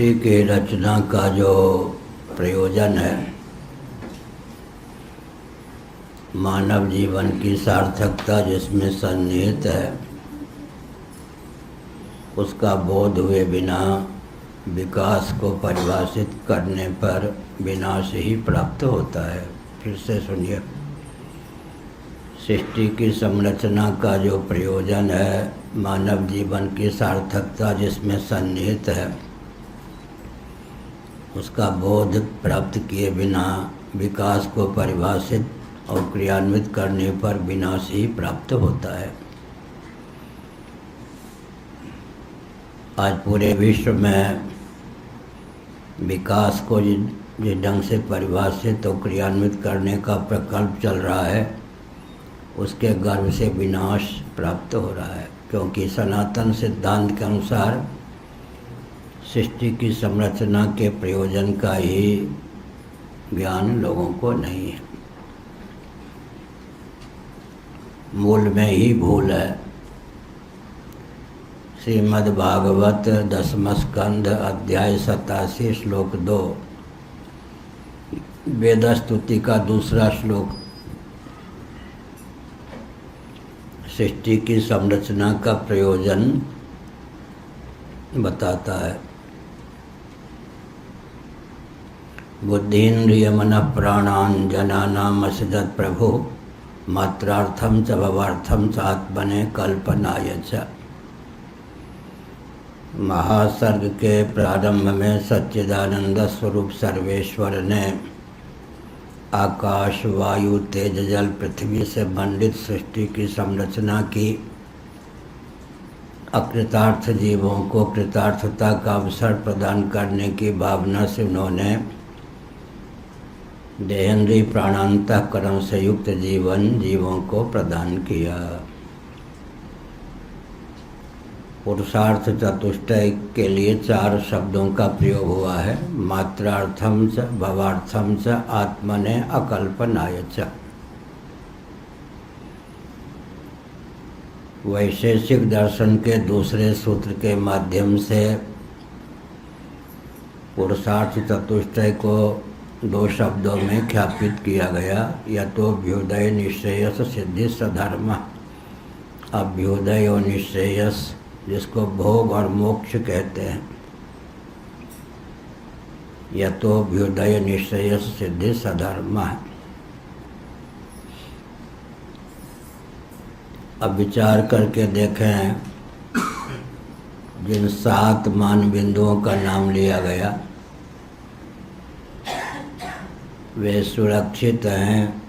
सृष्टि की रचना का जो प्रयोजन है, मानव जीवन की सार्थकता जिसमें सन्निहित है, उसका बोध हुए बिना विकास को परिभाषित करने पर विनाश ही प्राप्त होता है। फिर से सुनिए, सृष्टि की संरचना का जो प्रयोजन है, मानव जीवन की सार्थकता जिसमें सन्निहित है, उसका बोध प्राप्त किए बिना विकास को परिभाषित और क्रियान्वित करने पर विनाश ही प्राप्त होता है। आज पूरे विश्व में विकास को जिस ढंग से परिभाषित और क्रियान्वित करने का प्रकल्प चल रहा है, उसके गर्भ से विनाश प्राप्त हो रहा है, क्योंकि सनातन सिद्धांत के अनुसार सृष्टि की संरचना के प्रयोजन का ही ज्ञान लोगों को नहीं है। मूल में ही भूल है। श्रीमद् भागवत 10वां स्कंध अध्याय 87 श्लोक 2 वेद स्तुति का दूसरा श्लोक सृष्टि की संरचना का प्रयोजन बताता है। बुद्धीन्द्रिय मन प्राणान जनानाम असदत् प्रभु मात्रार्थम च भवार्थम च आत्मने कल्पनाय च। महासर्ग के प्रारंभ में सच्चिदानंद स्वरूप सर्वेश्वर ने आकाश, वायु, तेज, जल, पृथ्वी से मंडित सृष्टि की संरचना की। अकृतार्थ जीवों को कृतार्थता का अवसर प्रदान करने की भावना से उन्होंने देहेंद्रीय प्राणांतःकरण से युक्त जीवों को प्रदान किया। पुरुषार्थ चतुष्टय के लिए 4 शब्दों का प्रयोग हुआ है। मात्रार्थम च भवार्थम च आत्मने अकल्पनाय च। वैशेषिक दर्शन के दूसरे सूत्र के माध्यम से पुरुषार्थ चतुष्टय को 2 शब्दों में ख्यापित किया गया। यतोऽभ्युदय निश्रेयस सिद्धि सधर्म। अभ्युदय और निश्रेयस, जिसको भोग और मोक्ष कहते हैं। यतोऽभ्युदय निश्रेयस सिद्धि सधर्म। अब विचार करके देखें, जिन 7 मान बिंदुओं का नाम लिया गया, वे सुरक्षित हैं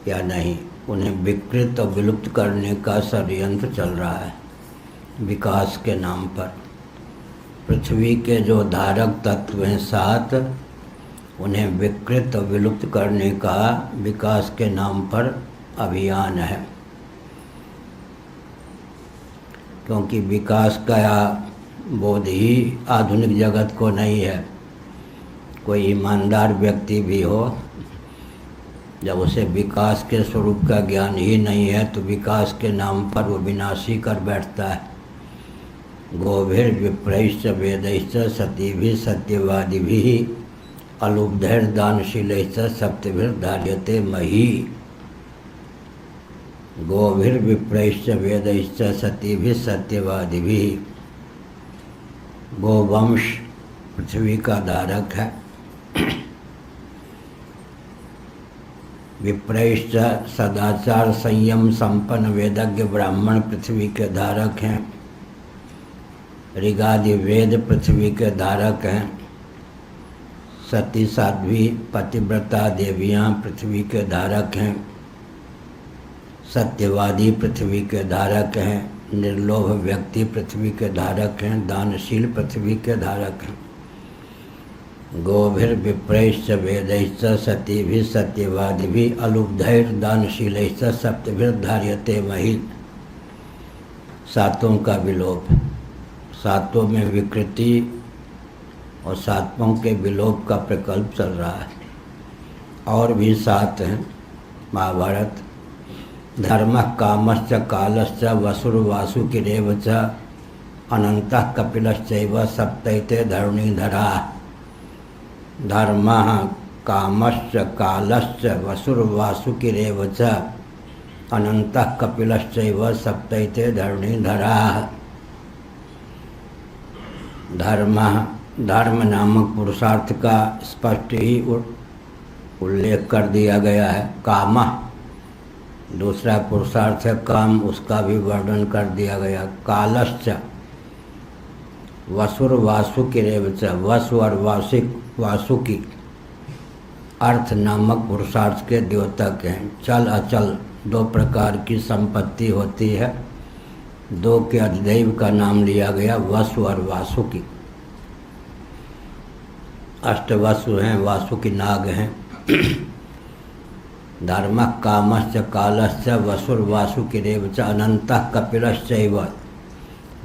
या नहीं? उन्हें विकृत और विलुप्त करने का षड्यंत्र चल रहा है विकास के नाम पर। पृथ्वी के जो धारक तत्व हैं 7, उन्हें विकृत और विलुप्त करने का विकास के नाम पर अभियान है। क्योंकि विकास का बोध ही आधुनिक जगत को नहीं है। कोई ईमानदार व्यक्ति भी हो, जब उसे विकास के स्वरूप का ज्ञान ही नहीं है, तो विकास के नाम पर वो विनाशी कर बैठता है। गोभिर्विप्रैश्च वेदैश्च सतीभिः सत्यवादिभिः अलुब्धैर्दानशीलैश्च सप्तभिर्धार्यते मही। गोभिर्विप्रैश्च वेदैश्च सतीभिः सत्यवादिभिः। गोवंश पृथ्वी का धारक है। विप्रैश्च सदाचार संयम संपन्न वेदज्ञ ब्राह्मण पृथ्वी के धारक हैं। ऋगादि वेद पृथ्वी के धारक हैं। सती साध्वी पतिव्रता देवियाँ पृथ्वी के धारक हैं। सत्यवादी पृथ्वी के धारक हैं। निर्लोभ व्यक्ति पृथ्वी के धारक हैं। दानशील पृथ्वी के धारक हैं। गोभिर्विप्रैश्च वेदैश्च सतीभिः सत्यवादिभिः अलुब्धैर्दानशीलैश्च सप्तभिर्धार्यते मही। 7 का विलोप, 7 में विकृति और 7 के विलोप का प्रकल्प चल रहा है। और भी 7 हैं। महाभारत धर्मः कामश्च कालश्च वसुर्वासुकिरेव च अनंतः कपिलश्चैव सप्तैते धरणीधराः। धर्मः कामश्च कालश्च वसुर्वासुकिरेव च अनंतः कपिलश्चैव सप्तैते धरणीधराः। धर्म नामक पुरुषार्थ का स्पष्ट ही उल्लेख कर दिया गया है। कामः दूसरा पुरुषार्थ है काम, उसका भी वर्णन कर दिया गया। कालश्च वसुर्वासुकिरेव च वसु और वासुकी अर्थ नामक पुरुषार्थ के द्योतक हैं। चल अचल दो प्रकार की संपत्ति होती है, दो के अधिदैव का नाम लिया गया, वसु और वासुकी। अष्टवसु हैं, वासुकी नाग हैं। धर्मः कामश्च कालश्च वसुर्वासुकिरेव च अनंतः कपिलश्चैव।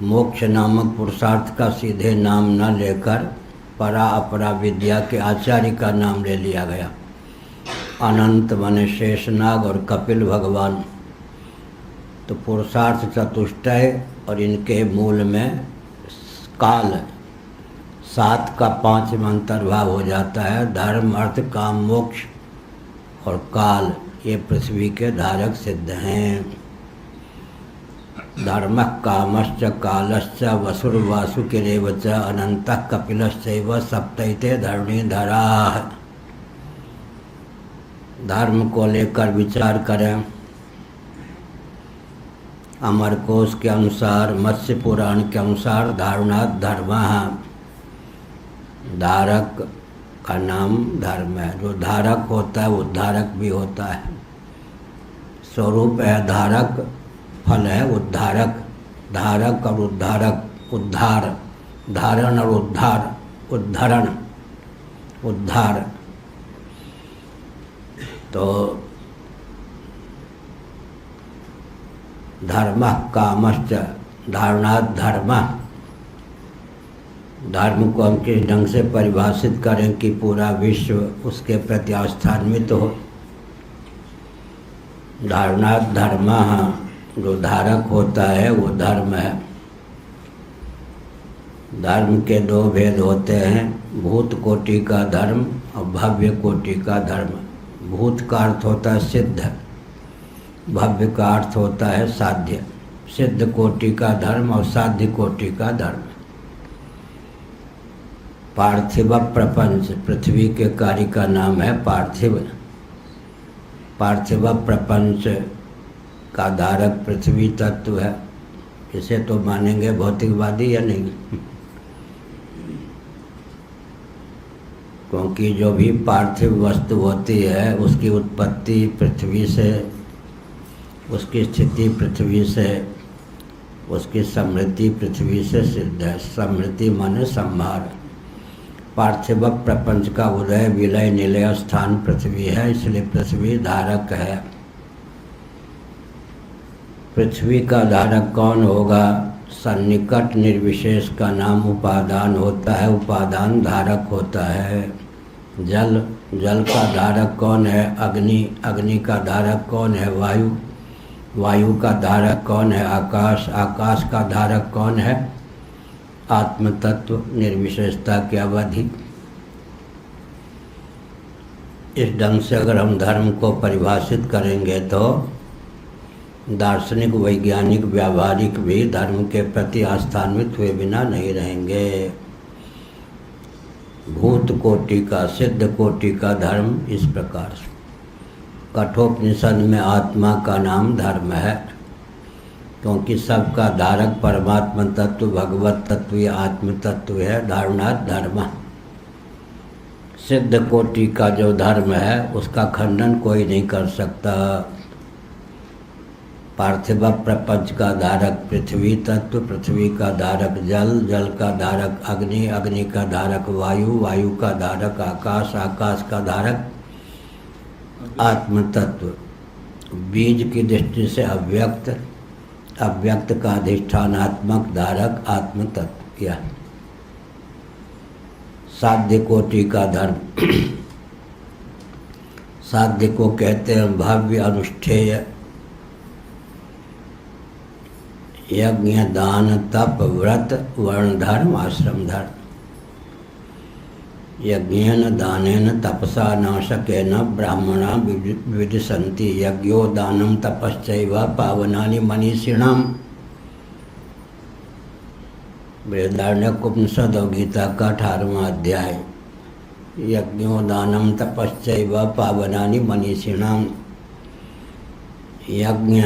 मोक्ष नामक पुरुषार्थ का सीधे नाम न लेकर परा अपरा विद्या के आचार्य का नाम ले लिया गया। अनंत माने शेषनाग और कपिल भगवान। तो पुरुषार्थ चतुष्टय और इनके मूल में काल 7 का 5 में अंतर्भाव हो जाता है। धर्म अर्थ काम मोक्ष और काल ये पृथ्वी के धारक सिद्ध हैं। धर्मः कामश्च कालश्च वसुर्वासुकिरेव च अनंतः कपिलश्चैव सप्तैते धरणीधराः। धर्म को लेकर विचार करें। अमरकोश के अनुसार, मत्स्य पुराण के अनुसार धारणात् धर्मः, धारक का नाम धर्म है। जो धारक होता है उद्धारक भी होता है। स्वरूप है धारक, फल है उद्धारक। धारक और उद्धारक, उद्धार, धारण और उद्धार, उद्धरण, उद्धार। तो धर्मः कामश्च धारणात् धर्मः। धर्म को हम किस ढंग से परिभाषित करें कि पूरा विश्व उसके प्रति आस्थान्वित हो। धारणात् धर्मः, जो धारक होता है वो धर्म है। धर्म के दो भेद होते हैं, भूत कोटि का धर्म और भव्य कोटि का धर्म। भूत का अर्थ होता है सिद्ध, भव्य का अर्थ होता है साध्य। सिद्ध कोटि का धर्म और साध्य कोटि का धर्म। पार्थिव प्रपंच, पृथ्वी के कार्य का नाम है पार्थिव। पार्थिव प्रपंच का धारक पृथ्वी तत्व है। इसे तो मानेंगे भौतिकवादी या नहीं? क्योंकि जो भी पार्थिव वस्तु होती है उसकी उत्पत्ति पृथ्वी से, उसकी स्थिति पृथ्वी से, उसकी समृद्धि पृथ्वी से सिद्ध है। समृद्धि माने संभार। पार्थिव प्रपंच का उदय विलय निलय स्थान पृथ्वी है, इसलिए पृथ्वी धारक है। पृथ्वी का धारक कौन होगा? सन्निकट निर्विशेष का नाम उपादान होता है, उपादान धारक होता है। जल, जल का धारक कौन है? अग्नि, अग्नि का धारक कौन है? वायु, वायु का धारक कौन है? आकाश, आकाश का धारक कौन है? आत्म तत्व, निर्विशेषता की अवधि। इस ढंग से अगर हम धर्म को परिभाषित करेंगे तो दार्शनिक, वैज्ञानिक, व्यावहारिक भी धर्म के प्रति आस्थान्वित हुए बिना नहीं रहेंगे। भूत कोटि का, सिद्ध कोटि का धर्म इस प्रकार से। कठोपनिषद में आत्मा का नाम धर्म है, क्योंकि सबका धारक परमात्मा तत्व, भगवत तत्व या आत्म तत्व है। धारणात् धर्म। सिद्ध कोटि का जो धर्म है उसका खंडन कोई नहीं कर सकता। पार्थिव प्रपंच का धारक पृथ्वी तत्व, पृथ्वी का धारक जल, जल का धारक अग्नि, अग्नि का धारक वायु, वायु का धारक आकाश, आकाश का धारक आत्म तत्व। बीज की दृष्टि से अव्यक्त, अव्यक्त का अधिष्ठानात्मक धारक आत्म तत्व। यह साध्य कोटि का धर्म। साध्य को कहते हैं भव्य अनुष्ठेय। यज्ञ दान तप व्रत वर्ण धर्म आश्रम धर्म। यज्ञेन दानेन तपसा नाशकेन ब्राह्मणा विदिशन्ति यज्ञो दानं तपश्चैव पावनानि मनीषिणाम्। बृहदारण्यक उपनिषद और गीता का 18वां अध्याय। यज्ञो दानं तपश्चैव पावनानि मनीषिणाम्। यज्ञ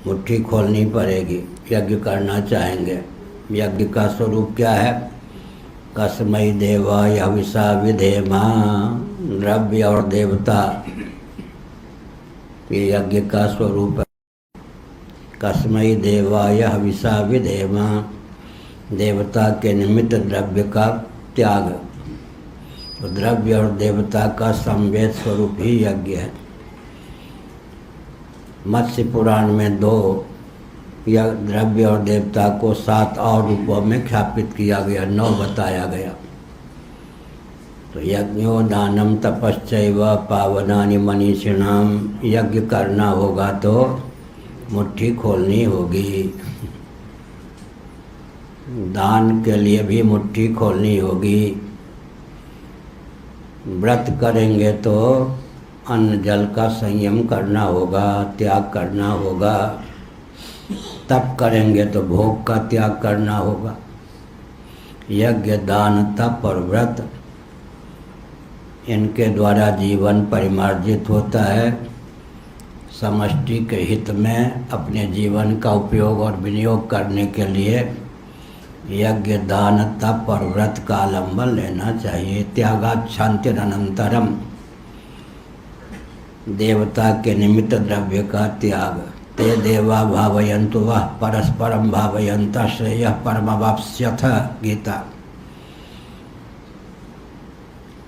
मुट्ठी खोलनी पड़ेगी, यज्ञ करना चाहेंगे। यज्ञ का स्वरूप क्या है? कस्मै देवाय हविषा विधेमा, द्रव्य और देवता, ये यज्ञ का स्वरूप है। कस्मै देवाय हविषा विधेमा, देवता के निमित्त द्रव्य का त्याग। तो द्रव्य और देवता का संवेद स्वरूप ही यज्ञ है। मत्स्य पुराण में 2 द्रव्य और देवता को 7 और रूपों में ख्यापित किया गया, 9 बताया गया। तो यज्ञो दानम तपश्चैव पावनानि मनीषिणाम। यज्ञ करना होगा तो मुट्ठी खोलनी होगी, दान के लिए भी मुट्ठी खोलनी होगी। व्रत करेंगे तो अन्न जल का संयम करना होगा, त्याग करना होगा। तप करेंगे तो भोग का त्याग करना होगा। यज्ञ दान तप और व्रत, इनके द्वारा जीवन परिमार्जित होता है। समष्टि के हित में अपने जीवन का उपयोग और विनियोग करने के लिए यज्ञ दान तप और व्रत का अवलंबन लेना चाहिए। त्यागात् शान्तिरनन्तरम, देवता के निमित्त द्रव्य का त्याग। ते देवा भावयन्तु वः परस्परं भावयन्तः श्रेयः परमवाप्स्यथ। गीता।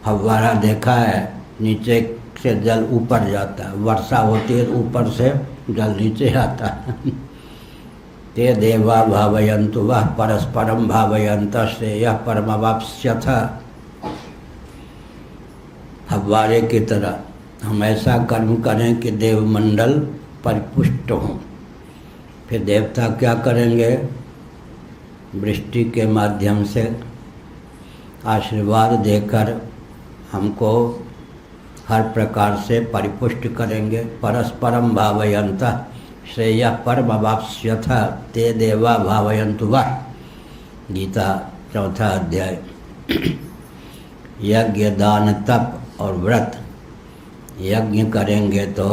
फव्वारा देखा है, नीचे से जल ऊपर जाता है, वर्षा होती है ऊपर से जल नीचे आता है। ते देवा भावयन्तु वः परस्परं भावयन्तः श्रेयः परमवाप्स्यथ। फव्वारे की तरह हम ऐसा कर्म करें कि देवमंडल परिपुष्ट हों। फिर देवता क्या करेंगे? वृष्टि के माध्यम से आशीर्वाद देकर हमको हर प्रकार से परिपुष्ट करेंगे। परस्परम भावयन्तः श्रेयः परमवाप्स्यथ। ते देवा भावयन्तु वः। गीता 4वां अध्याय। यज्ञ दान तप और व्रत। यज्ञ करेंगे तो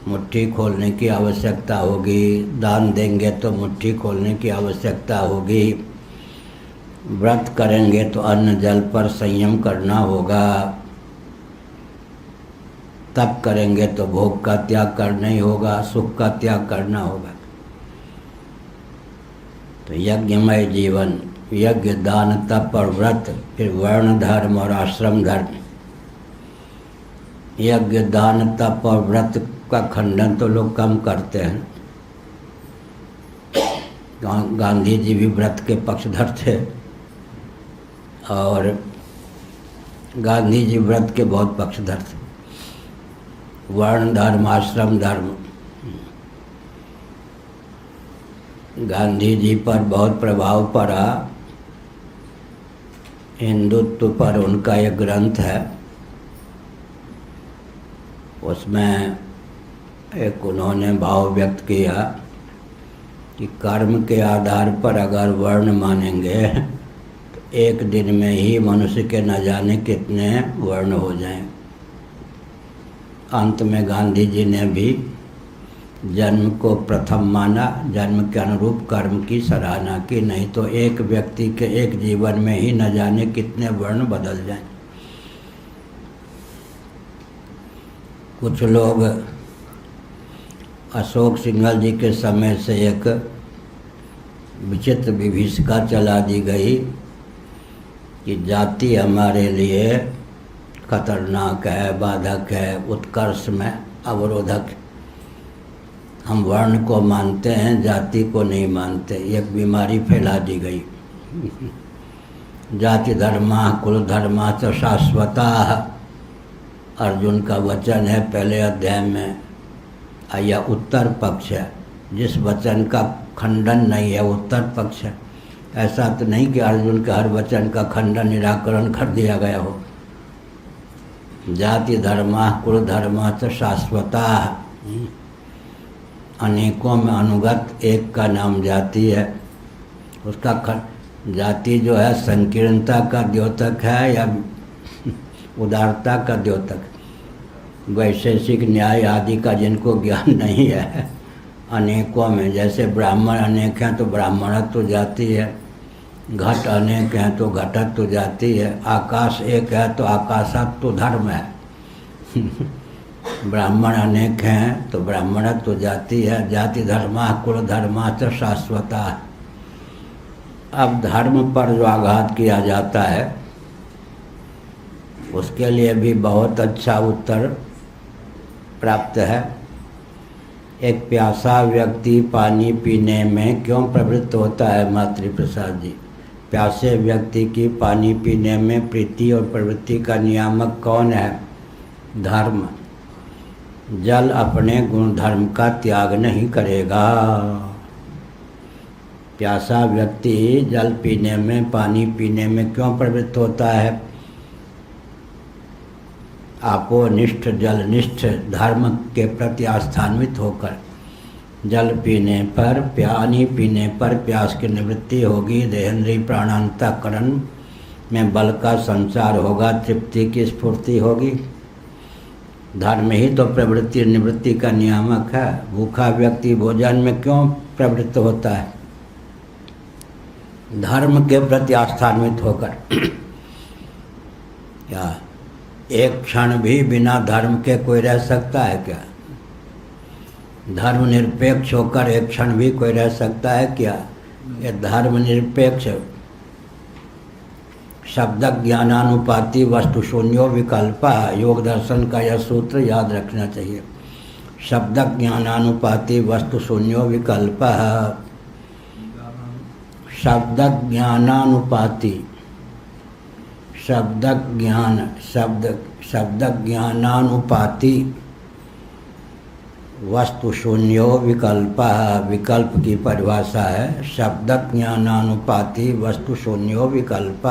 मुट्ठी खोलने की आवश्यकता होगी, दान देंगे तो मुट्ठी खोलने की आवश्यकता होगी, व्रत करेंगे तो अन्न जल पर संयम करना होगा, तप करेंगे तो भोग का त्याग करना ही होगा, सुख का त्याग करना होगा। तो यज्ञमय जीवन, यज्ञ दान तप और व्रत, फिर वर्ण धर्म और आश्रम धर्म। यज्ञ दान तप और व्रत का खंडन तो लोग कम करते हैं। गांधी जी भी व्रत के पक्षधर थे और गांधी जी व्रत के बहुत पक्षधर थे। वर्ण धर्म आश्रम धर्म, गांधी जी पर बहुत प्रभाव पड़ा। हिंदुत्व पर उनका एक ग्रंथ है, उसमें एक उन्होंने भाव व्यक्त किया कि कर्म के आधार पर अगर वर्ण मानेंगे तो एक दिन में ही मनुष्य के न जाने कितने वर्ण हो जाएं। अंत में गांधी जी ने भी जन्म को प्रथम माना, जन्म के अनुरूप कर्म की सराहना की, नहीं तो एक व्यक्ति के एक जीवन में ही न जाने कितने वर्ण बदल जाएं। कुछ लोग अशोक सिंघल जी के समय से एक विचित्र विभीषिका चला दी गई कि जाति हमारे लिए खतरनाक है, बाधक है, उत्कर्ष में अवरोधक। हम वर्ण को मानते हैं, जाति को नहीं मानते। एक बीमारी फैला दी गई। जाति धर्मा कुल धर्मा च शाश्वता, अर्जुन का वचन है पहले अध्याय में। यह उत्तर पक्ष है। जिस वचन का खंडन नहीं है, उत्तर पक्ष है। ऐसा तो नहीं कि अर्जुन के हर वचन का खंडन निराकरण कर दिया गया हो। जाति धर्मा कुल धर्मा च शाश्वता, अनेकों में अनुगत एक का नाम जाति है। उसका जाति जो है संकीर्णता का द्योतक है या उदारता का द्योतक। वैशेषिक न्याय आदि का जिनको ज्ञान नहीं है, अनेकों में, जैसे ब्राह्मण अनेक हैं तो ब्राह्मणत्व तो जाति है, घट अनेक हैं तो घटत्व तो जाति है, आकाश एक है तो आकाशत्व तो धर्म है। ब्राह्मण अनेक हैं तो ब्राह्मणत्व तो जाति है। जाति धर्मा कुल धर्मा च शाश्वता। अब धर्म पर जो आघात किया जाता है उसके लिए भी बहुत अच्छा उत्तर प्राप्त है। एक प्यासा व्यक्ति पानी पीने में क्यों प्रवृत्त होता है मातृप्रसाद जी? प्यासे व्यक्ति की पानी पीने में प्रीति और प्रवृत्ति का नियामक कौन है? धर्म। जल अपने गुण धर्म का त्याग नहीं करेगा। प्यासा व्यक्ति जल पीने में, पानी पीने में क्यों प्रवृत्त होता है? आपोनिष्ठ जलनिष्ठ धर्म के प्रति आस्थान्वित होकर जल पीने पर, पानी पीने पर प्यास की निवृत्ति होगी, देहेंद्रीय प्राणांतकरण में बल का संचार होगा, तृप्ति की स्फूर्ति होगी। धर्म ही तो प्रवृत्ति निवृत्ति का नियामक है। भूखा व्यक्ति भोजन में क्यों प्रवृत्त होता है? धर्म के प्रति आस्थान्वित होकर। क्या एक क्षण भी बिना धर्म के कोई रह सकता है क्या? धर्म निरपेक्ष होकर एक क्षण भी कोई रह सकता है क्या? ये धर्म निरपेक्ष शब्द ज्ञानानुपाति वस्तु शून्यो विकल्प, योग दर्शन का यह सूत्र याद रखना चाहिए। शब्द ज्ञानानुपाति वस्तु शून्यो विकल्प, शब्द ज्ञानानुपाति, शब्द ज्ञानानुपाति वस्तु शून्यो विकल्प। विकल्प की परिभाषा है शब्द ज्ञानानुपाति वस्तु शून्यो विकल्प।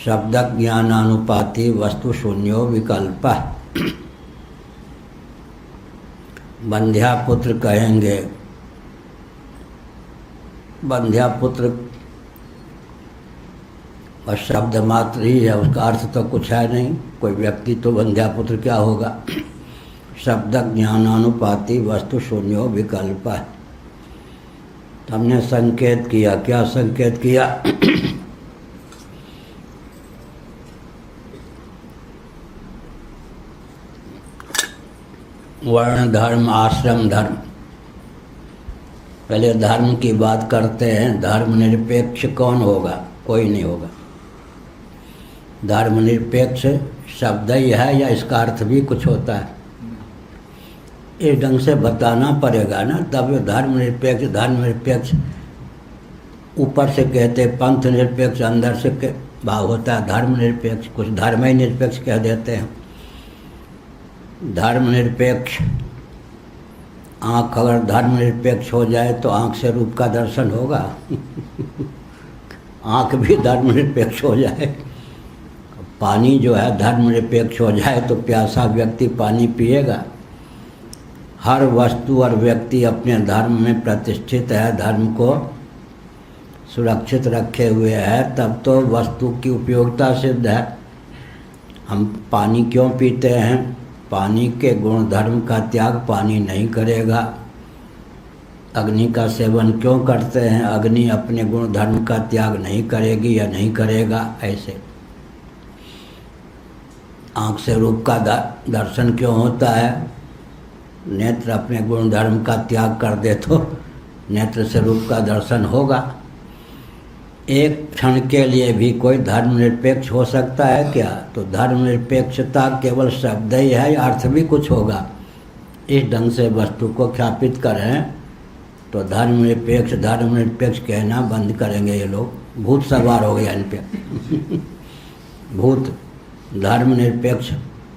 शब्द ज्ञानानुपाति वस्तु शून्यो विकल्प। बंध्यापुत्र कहेंगे, बंध्यापुत्र और शब्द मात्र ही है, उसका अर्थ तो कुछ है नहीं। कोई व्यक्ति तो बंध्यापुत्र क्या होगा? शब्द ज्ञानानुपाति वस्तु शून्यो विकल्प। हमने संकेत किया, क्या संकेत किया? वर्ण धर्म, आश्रम धर्म। पहले धर्म की बात करते हैं। धर्म निरपेक्ष कौन होगा? कोई नहीं होगा। धर्म निरपेक्ष शब्द ही है या इसका अर्थ भी कुछ होता है? इस ढंग से बताना पड़ेगा ना, तब धर्म निरपेक्ष। धर्म निरपेक्ष ऊपर से कहते पंथ निरपेक्ष, अंदर से भाव होता है धर्म निरपेक्ष। कुछ धर्म ही निरपेक्ष कह देते हैं। धर्म निरपेक्ष, आँख अगर धर्म निरपेक्ष हो जाए तो आँख से रूप का दर्शन होगा। आँख भी धर्म निरपेक्ष हो जाए, पानी जो है धर्म निरपेक्ष हो जाए तो प्यासा व्यक्ति पानी पिएगा। हर वस्तु और व्यक्ति अपने धर्म में प्रतिष्ठित है, धर्म को सुरक्षित रखे हुए है, तब तो वस्तु की उपयोगिता सिद्ध है। हम पानी क्यों पीते हैं? पानी के गुण धर्म का त्याग पानी नहीं करेगा। अग्नि का सेवन क्यों करते हैं? अग्नि अपने गुण धर्म का त्याग नहीं करेगी या नहीं करेगा। ऐसे आँख से रूप का दर्शन क्यों होता है? नेत्र अपने गुण धर्म का त्याग कर दे तो नेत्र से रूप का दर्शन होगा। एक क्षण के लिए भी कोई धर्म निरपेक्ष हो सकता है क्या? तो धर्म निरपेक्षता केवल शब्द ही है, अर्थ भी कुछ होगा। इस ढंग से वस्तु को ख्यापित करें तो धर्म निरपेक्ष कहना बंद करेंगे ये लोग। भूत सवार हो गया इन पे। भूत धर्म निरपेक्ष,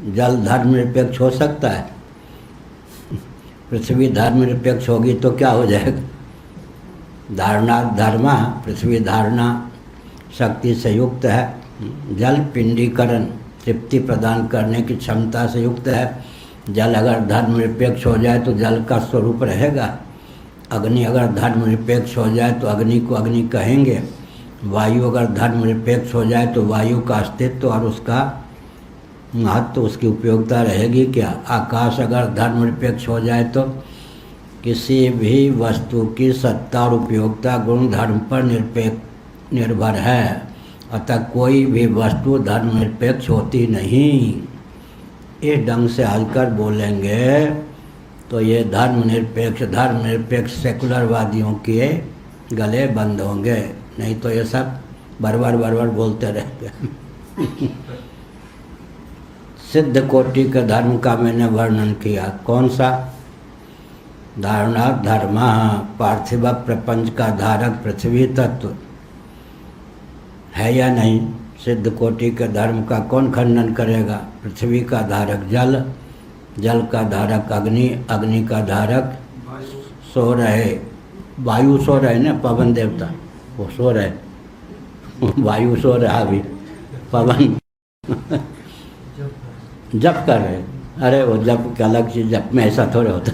जल धर्म निरपेक्ष हो सकता है? पृथ्वी धर्मनिरपेक्ष होगी तो क्या हो जाएगा? धारणा धर्मा, पृथ्वी धारणा शक्ति से युक्त है। जल पिंडीकरण तृप्ति प्रदान करने की क्षमता से युक्त है। जल अगर धर्मनिरपेक्ष हो जाए तो जल का स्वरूप रहेगा। अग्नि अगर धर्मनिरपेक्ष हो जाए तो अग्नि को अग्नि कहेंगे। वायु अगर धर्मनिरपेक्ष हो जाए तो वायु का अस्तित्व और उसका महत्व, उसकी उपयोगिता रहेगी क्या? आकाश अगर धर्मनिरपेक्ष हो जाए तो किसी भी वस्तु की सत्ता और उपयोगिता गुण धर्म पर निर्भर है, अतः कोई भी वस्तु धर्मनिरपेक्ष होती नहीं। इस ढंग से हलकर बोलेंगे तो ये धर्मनिरपेक्ष सेकुलरवादियों के गले बंद होंगे, नहीं तो ये सब बरबर बोलते रहेंगे। सिद्ध कोटि के धर्म का मैंने वर्णन किया। कौन सा? धारणा धर्म, पार्थिव प्रपंच का धारक पृथ्वी तत्व है या नहीं? सिद्ध कोटि के धर्म का कौन खंडन करेगा? पृथ्वी का धारक जल, जल का धारक अग्नि, अग्नि का धारक सो रहे वायु, सो रहे ना पवन देवता, वो सो रहे, वायु सो रहा भी, पवन जप कर रहे। अरे वो जप की अलग चीज, जप में ऐसा थोड़े होता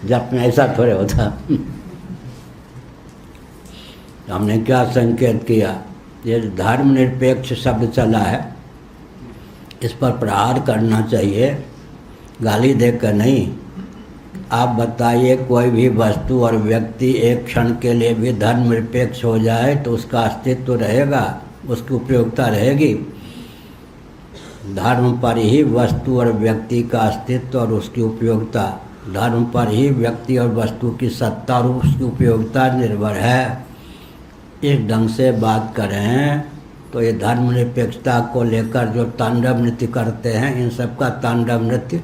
जप में ऐसा थोड़े होता। हमने क्या संकेत किया? ये धर्मनिरपेक्ष शब्द चला है, इस पर प्रहार करना चाहिए, गाली देकर नहीं। आप बताइए कोई भी वस्तु और व्यक्ति एक क्षण के लिए भी धर्मनिरपेक्ष हो जाए तो उसका अस्तित्व रहेगा, उसकी उपयोगिता रहेगी। धर्म पर ही वस्तु और व्यक्ति का अस्तित्व और उसकी उपयोगिता, धर्म पर ही व्यक्ति और वस्तु की सत्ता और उसकी उपयोगिता निर्भर है। इस ढंग से बात करें तो ये धर्मनिरपेक्षता को लेकर जो तांडव नृत्य करते हैं, इन सब का तांडव नृत्य,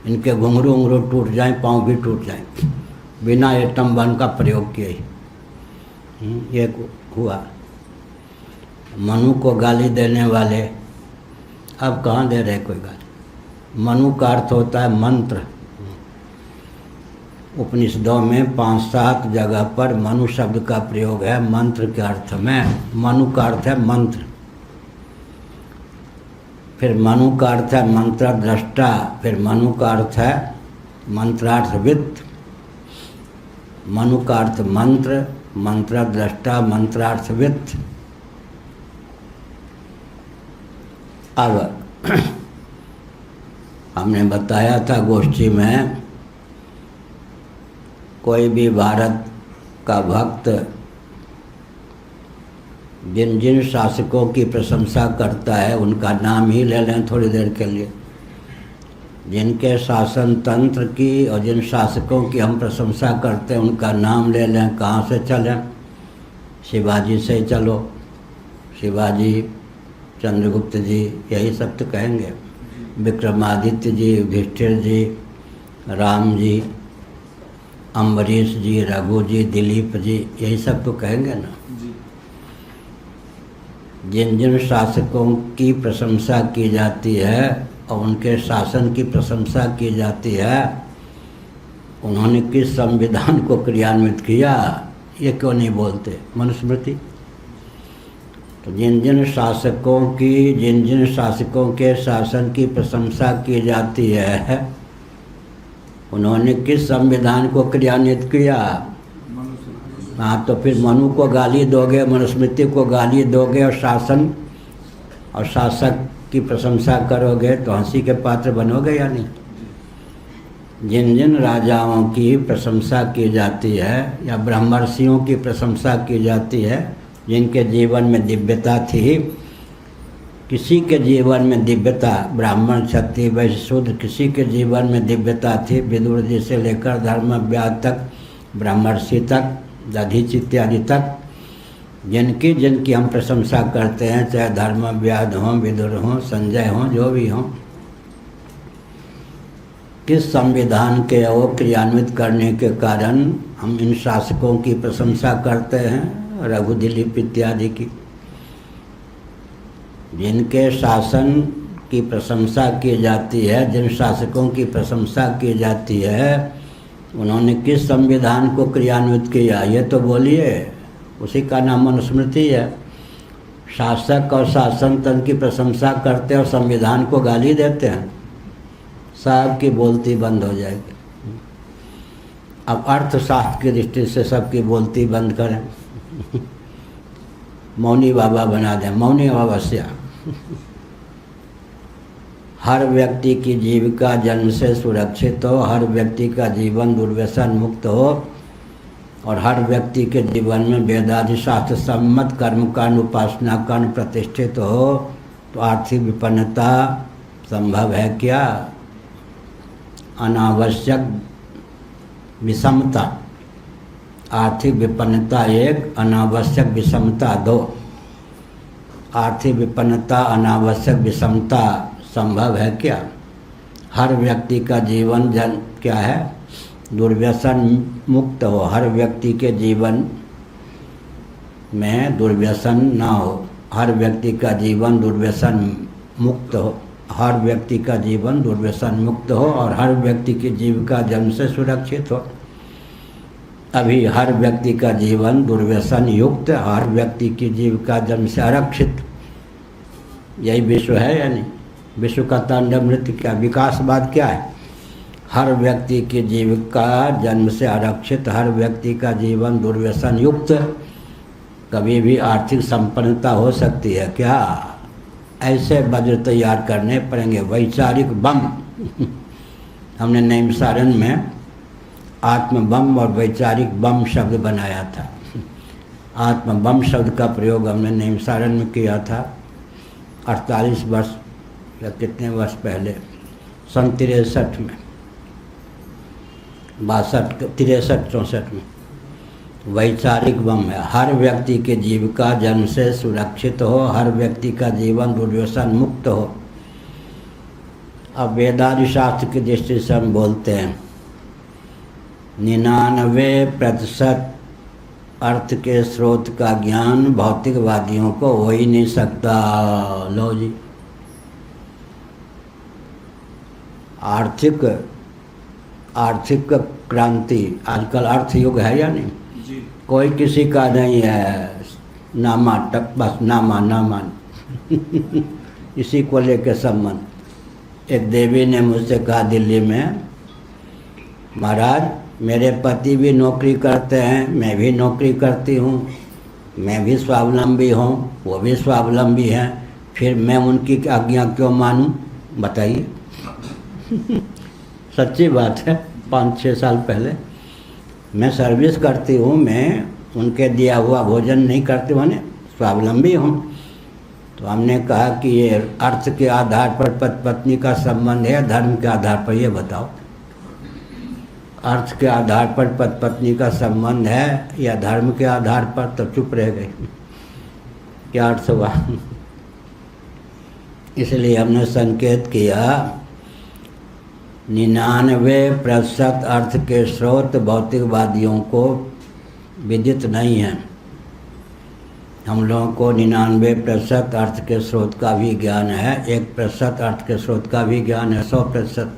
इनके घुंघरू उंगरू टूट जाएं, पाँव भी टूट जाएं, बिना एटम बम का प्रयोग किए ये हुआ। मनु को गाली देने वाले अब कहाँ दे रहे कोई गाली? मनु का अर्थ होता है मंत्र। उपनिषदों में 5-7 जगह पर मनु शब्द का प्रयोग है मंत्र के अर्थ में। मनु का अर्थ है मंत्र, फिर मनु का अर्थ है मंत्र दृष्टा, फिर मनु का अर्थ है मंत्रार्थविद। मनु का अर्थ मंत्र, मंत्र दृष्टा, मंत्रार्थविद। अब हमने बताया था गोष्ठी में, कोई भी भारत का भक्त जिन जिन शासकों की प्रशंसा करता है उनका नाम ही ले लें थोड़ी देर के लिए। जिनके शासन तंत्र की और जिन शासकों की हम प्रशंसा करते हैं उनका नाम ले लें। कहाँ से चलें? शिवाजी से ही चलो। शिवाजी, चंद्रगुप्त जी, यही सब तो कहेंगे। विक्रमादित्य जी, युधिष्ठिर जी, राम जी, अम्बरीश जी, रघु जी, दिलीप जी, यही सब तो कहेंगे ना। जिन जिन शासकों की प्रशंसा की जाती है और उनके शासन की प्रशंसा की जाती है, उन्होंने किस संविधान को क्रियान्वित किया, ये क्यों नहीं बोलते? मनुस्मृति। तो जिन जिन शासकों के शासन की प्रशंसा की जाती है, उन्होंने किस संविधान को क्रियान्वित किया? हाँ, तो फिर मनु को गाली दोगे, मनुस्मृति को गाली दोगे और शासन और शासक की प्रशंसा करोगे तो हंसी के पात्र बनोगे या नहीं? जिन जिन राजाओं की प्रशंसा की जाती है या ब्रह्मर्षियों की प्रशंसा की जाती है, जिनके जीवन में दिव्यता थी, किसी के जीवन में दिव्यता, ब्राह्मण क्षत्रिय वैश्य शूद्र, किसी के जीवन में दिव्यता थी, विदुर जी से लेकर धर्मव्याध तक, ब्रह्मर्षि तक, दधीच इत्यादि तक, जिनकी हम प्रशंसा करते हैं, चाहे धर्मव्याध हों, विदुर हों, संजय हों, जो भी हों, किस संविधान के वो क्रियान्वित करने के कारण हम इन शासकों की प्रशंसा करते हैं, रघु, दिलीप इत्यादि की? जिनके शासन की प्रशंसा की जाती है, जिन शासकों की प्रशंसा की जाती है, उन्होंने किस संविधान को क्रियान्वित किया, ये तो बोलिए। उसी का नाम मनुस्मृति है। शासक और शासन तंत्र की प्रशंसा करते और संविधान को गाली देते हैं, सबकी बोलती बंद हो जाएगी। अब अर्थशास्त्र की दृष्टि से सबकी बोलती बंद करें, मौनी बाबा बना दें, मौनी अमावस्या। हर व्यक्ति की जीविका जन्म से सुरक्षित हो, हर व्यक्ति का जीवन दुर्व्यसन मुक्त हो और हर व्यक्ति के जीवन में वेदादि शास्त्र सम्मत कर्मकांड उपासना कांड प्रतिष्ठित हो, तो आर्थिक विपन्नता संभव है क्या? अनावश्यक विषमता, आर्थिक विपन्नता एक, अनावश्यक विषमता दो। आर्थिक विपन्नता, अनावश्यक विषमता संभव है क्या? हर व्यक्ति का जीवन क्या है? दुर्व्यसन मुक्त हो, हर व्यक्ति के जीवन में दुर्व्यसन ना हो, हर व्यक्ति का जीवन दुर्व्यसन मुक्त हो, हर व्यक्ति का जीवन दुर्व्यसन मुक्त हो और हर व्यक्ति की जीविका जन्म से सुरक्षित हो। अभी हर व्यक्ति का जीवन दुर्व्यसन युक्त, हर व्यक्ति की जीविका जन्म से आरक्षित, यही विश्व है या नहीं? विश्व का तांडव नृत्य क्या, विकासवाद क्या है? हर व्यक्ति की जीविका जन्म से आरक्षित, हर व्यक्ति का जीवन दुर्व्यसन युक्त, कभी भी आर्थिक संपन्नता हो सकती है क्या? ऐसे वज्र तैयार करने पड़ेंगे, वैचारिक बम। हमने नैमिषारण्य में आत्म बम और वैचारिक बम शब्द बनाया था। आत्म बम शब्द का प्रयोग हमने नैमिषारण्य में किया था 48 वर्ष या कितने वर्ष पहले, सन 63 में, 62, 63, 64 में। वैचारिक बम है, हर व्यक्ति की जीविका जन्म से सुरक्षित हो, हर व्यक्ति का जीवन दुर्व्यसन मुक्त हो। अब वेदादि शास्त्र की दृष्टि से हम बोलते हैं 99% अर्थ के स्रोत का ज्ञान भौतिकवादियों को हो ही नहीं सकता। लो जी, आर्थिक क्रांति, आजकल अर्थ युग है या नहीं? कोई किसी का नहीं है, नामा टक, बस नामा इसी को लेकर संबंध। एक देवी ने मुझसे कहा दिल्ली में, महाराज मेरे पति भी नौकरी करते हैं, मैं भी नौकरी करती हूँ, मैं भी स्वावलंबी हूँ, वो भी स्वावलंबी हैं, फिर मैं उनकी आज्ञा क्यों मानूं? बताइए। सच्ची बात है। 5-6 साल पहले मैं सर्विस करती हूँ, मैं उनके दिया हुआ भोजन नहीं करती हूँ, स्वावलंबी हूँ। तो हमने कहा कि ये अर्थ के आधार पर पति पत्नी का संबंध है, धर्म के आधार पर? ये बताओ, अर्थ के आधार पर पति पत्नी का संबंध है या धर्म के आधार पर? तो चुप रह गए। क्या अर्थ हुआ? इसलिए हमने संकेत किया 99% अर्थ के स्रोत भौतिकवादियों को विदित नहीं है। हम लोगों को 99% अर्थ के स्रोत का भी ज्ञान है, 1% अर्थ के स्रोत का भी ज्ञान है, 100%।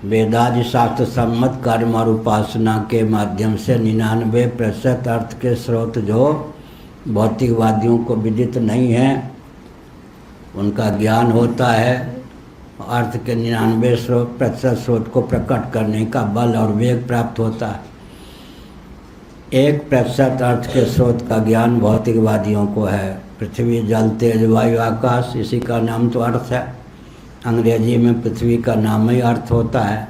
वेदादि शास्त्र सम्मत कर्म और उपासना के माध्यम से 99% अर्थ के स्रोत जो भौतिकवादियों को विदित नहीं है, उनका ज्ञान होता है। अर्थ के 99% स्रोत को प्रकट करने का बल और वेग प्राप्त होता है। 1% अर्थ के स्रोत का ज्ञान भौतिकवादियों को है। पृथ्वी, जल, तेज, वायु, आकाश, इसी का नाम तो अर्थ है। अंग्रेजी में पृथ्वी का नाम ही अर्थ होता है।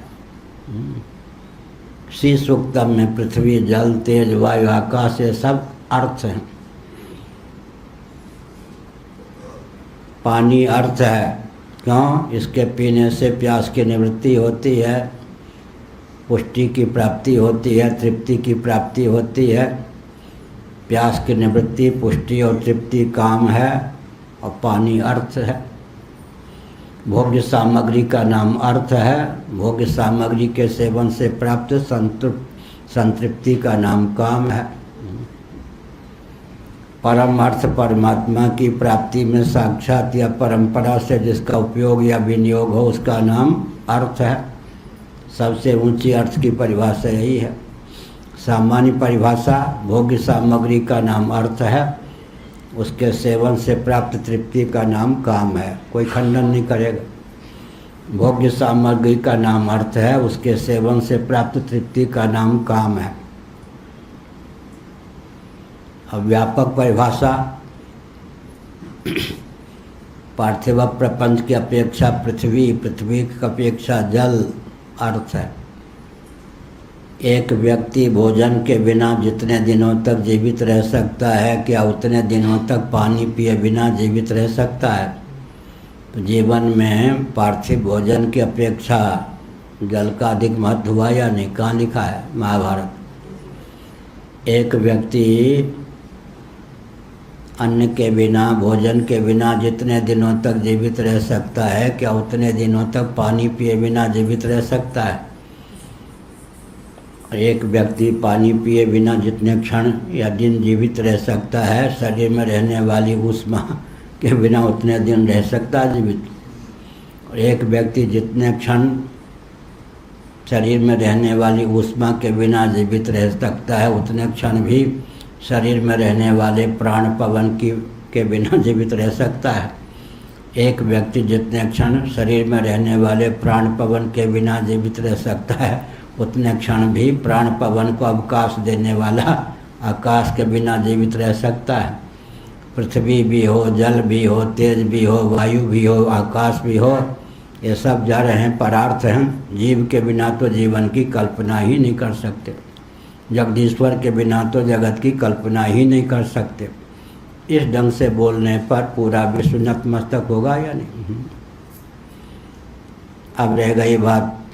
श्री सूक्तम में पृथ्वी, जल, तेज, वायु, आकाश, ये सब अर्थ हैं। पानी अर्थ है, क्यों? इसके पीने से प्यास की निवृत्ति होती है, पुष्टि की प्राप्ति होती है, तृप्ति की प्राप्ति होती है। प्यास की निवृत्ति, पुष्टि और तृप्ति काम है और पानी अर्थ है। भोग्य सामग्री का नाम अर्थ है, भोग्य सामग्री के सेवन से प्राप्त संतृप्ति का नाम काम है। परम अर्थ परमात्मा की प्राप्ति में साक्षात या परंपरा से जिसका उपयोग या विनियोग हो उसका नाम अर्थ है। सबसे ऊंची अर्थ की परिभाषा यही है। सामान्य परिभाषा भोग्य सामग्री का नाम अर्थ है, उसके सेवन से प्राप्त तृप्ति का नाम काम है। कोई खंडन नहीं करेगा। भोग्य सामग्री का नाम अर्थ है, उसके सेवन से प्राप्त तृप्ति का नाम काम है। अब व्यापक परिभाषा पार्थिव प्रपंच की अपेक्षा पृथ्वी, पृथ्वी की अपेक्षा जल अर्थ है। एक व्यक्ति भोजन के बिना जितने दिनों तक जीवित रह सकता है, क्या उतने दिनों तक पानी पिए बिना जीवित रह सकता है? तो जीवन में पार्थिव भोजन की अपेक्षा जल का अधिक महत्व हुआ या नहीं? कहाँ लिखा है? महाभारत। एक व्यक्ति अन्न के बिना, भोजन के बिना जितने दिनों तक जीवित रह सकता है, क्या उतने दिनों तक पानी पिए बिना जीवित रह सकता है? एक व्यक्ति पानी पिए बिना जितने क्षण या दिन जीवित रह सकता है, शरीर में रहने वाली ऊष्मा के बिना उतने दिन रह सकता है जीवित। और एक व्यक्ति जितने क्षण शरीर में रहने वाली ऊष्मा के बिना जीवित रह सकता है, उतने क्षण भी शरीर में रहने वाले प्राण पवन के बिना जीवित रह सकता है। एक व्यक्ति जितने क्षण शरीर में रहने वाले प्राण पवन के बिना जीवित रह सकता है, उतने क्षण भी प्राण पवन को अवकाश देने वाला आकाश के बिना जीवित रह सकता है। पृथ्वी भी हो, जल भी हो, तेज भी हो, वायु भी हो, आकाश भी हो, ये सब जड़ हैं, परार्थ हैं। जीव के बिना तो जीवन की कल्पना ही नहीं कर सकते। जगदीश्वर के बिना तो जगत की कल्पना ही नहीं कर सकते। इस ढंग से बोलने पर पूरा विश्व नतमस्तक होगा या नहीं? अब रह गई बात